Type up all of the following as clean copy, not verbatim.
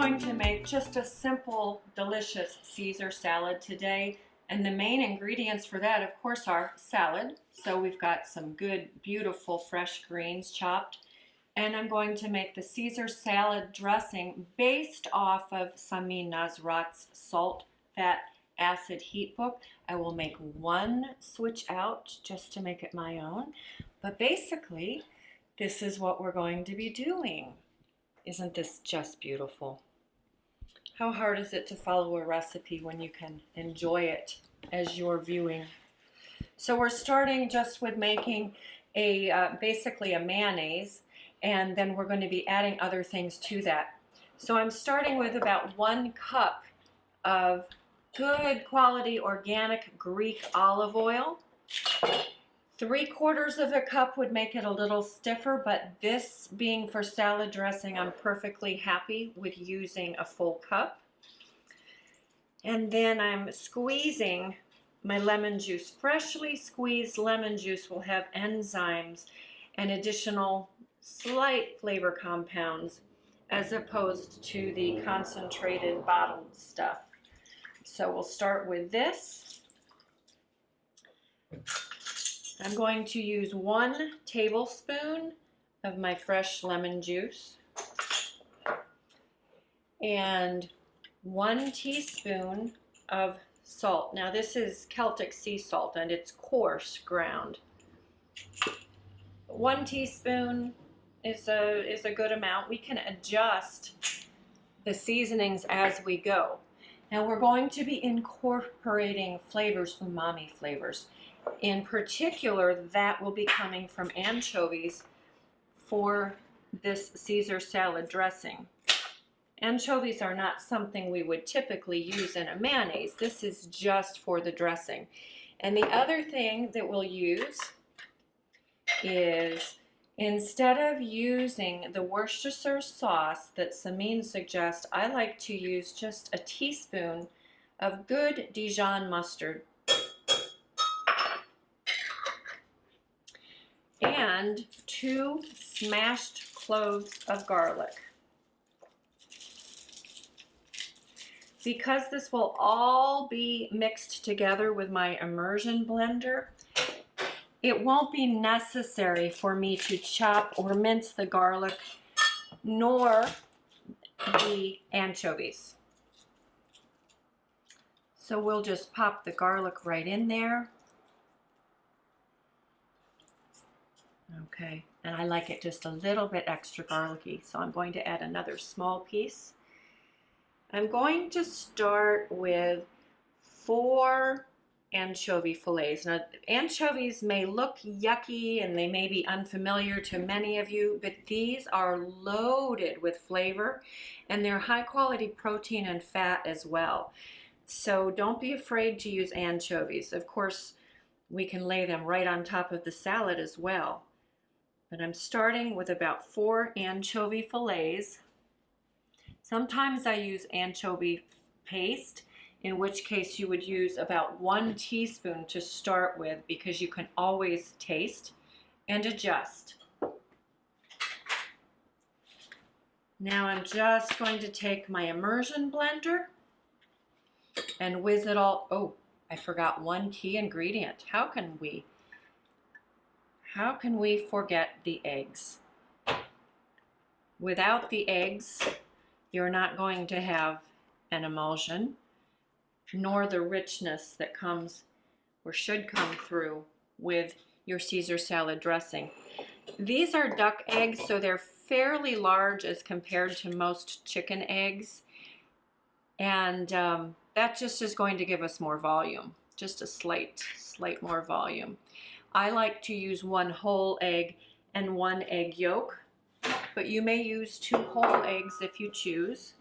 going to make just a simple, delicious Caesar salad today. And the main ingredients for that, of course, are salad. So we've got some good, beautiful, fresh greens chopped. And I'm going to make the Caesar salad dressing based off of Samin Nosrat's Salt, Fat, Acid, Heat book. I will make one switch out just to make it my own. But basically, this is what we're going to be doing. Isn't this just beautiful? How hard is it to follow a recipe when you can enjoy it as you're viewing? So we're starting just with making basically a mayonnaise, and then we're going to be adding other things to that. So I'm starting with about 1 cup of good quality organic Greek olive oil. 3/4 of a cup would make it a little stiffer, but this being for salad dressing, I'm perfectly happy with using a full cup. And then I'm squeezing my lemon juice. Freshly squeezed lemon juice will have enzymes and additional slight flavor compounds as opposed to the concentrated bottled stuff. So we'll start with this. I'm going to use 1 tablespoon of my fresh lemon juice and 1 teaspoon of salt. Now this is Celtic sea salt and it's coarse ground. 1 teaspoon is a good amount. We can adjust the seasonings as we go. Now we're going to be incorporating flavors, umami flavors. In particular, that will be coming from anchovies for this Caesar salad dressing. Anchovies are not something we would typically use in a mayonnaise. This is just for the dressing. And the other thing that we'll use is, instead of using the Worcestershire sauce that Samin suggests, I like to use just a teaspoon of good Dijon mustard and 2 smashed cloves of garlic. Because this will all be mixed together with my immersion blender, it won't be necessary for me to chop or mince the garlic nor the anchovies. So we'll just pop the garlic right in there. Okay, and I like it just a little bit extra garlicky, so I'm going to add another small piece. I'm going to start with 4 anchovy fillets. Now, anchovies may look yucky and they may be unfamiliar to many of you, but these are loaded with flavor and they're high quality protein and fat as well. So don't be afraid to use anchovies. Of course, we can lay them right on top of the salad as well. But I'm starting with about 4 anchovy fillets. Sometimes I use anchovy paste, in which case you would use about 1 teaspoon to start with, because you can always taste and adjust. Now I'm just going to take my immersion blender and whiz it all. Oh, I forgot 1 key ingredient. How can we forget the eggs? Without the eggs, you're not going to have an emulsion, nor the richness that comes or should come through with your Caesar salad dressing. These are duck eggs, so they're fairly large as compared to most chicken eggs. And that just is going to give us more volume, just a slight more volume. I like to use 1 whole egg and 1 egg yolk, but you may use 2 whole eggs if you choose.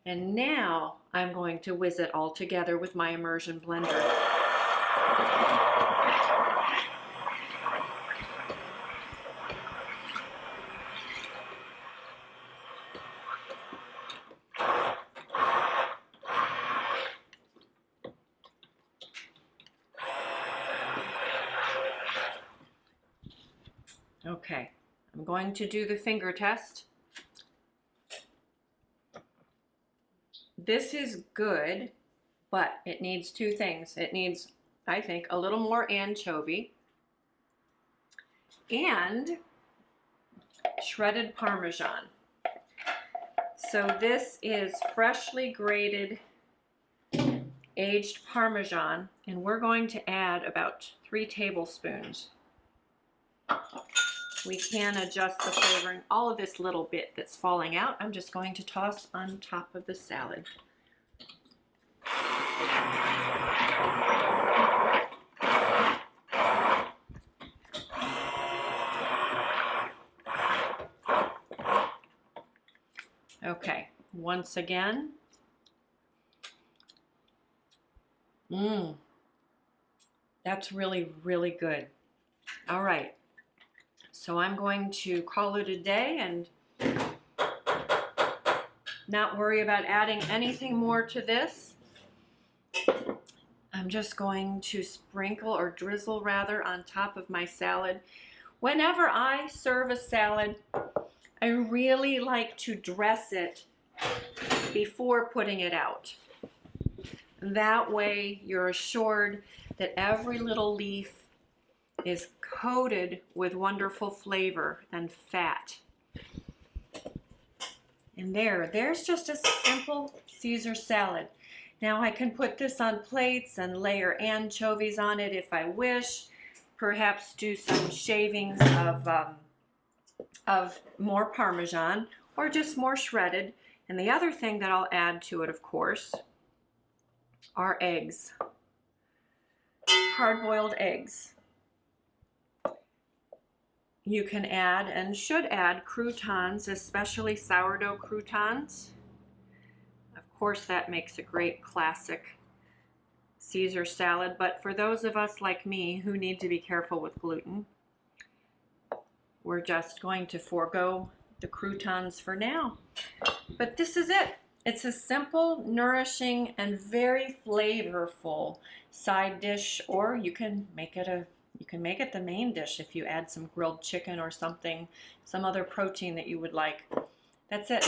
And now I'm going to whiz it all together with my immersion blender. Okay, I'm going to do the finger test. this is good, but it needs two things. It needs, I think, a little more anchovy and shredded Parmesan. So this is freshly grated aged Parmesan, and we're going to add about 3 tablespoons. We can adjust the flavoring. All of this little bit that's falling out, I'm just going to toss on top of the salad. Okay, once again. That's really, really good. All right, so I'm going to call it a day and not worry about adding anything more to this. I'm just going to sprinkle or drizzle rather on top of my salad. Whenever I serve a salad, I really like to dress it before putting it out. That way you're assured that every little leaf is coated with wonderful flavor and fat. And there's just a simple Caesar salad. Now I can put this on plates and layer anchovies on it if I wish. Perhaps do some shavings of more Parmesan or just more shredded. And the other thing that I'll add to it, of course, are eggs. Hard-boiled eggs. You can add and should add croutons, especially sourdough croutons. Of course, that makes a great classic Caesar salad, but for those of us like me who need to be careful with gluten, we're just going to forego the croutons for now. But this is it. It's a simple, nourishing, and very flavorful side dish, or you can make it the main dish if you add some grilled chicken or something, some other protein that you would like. That's it.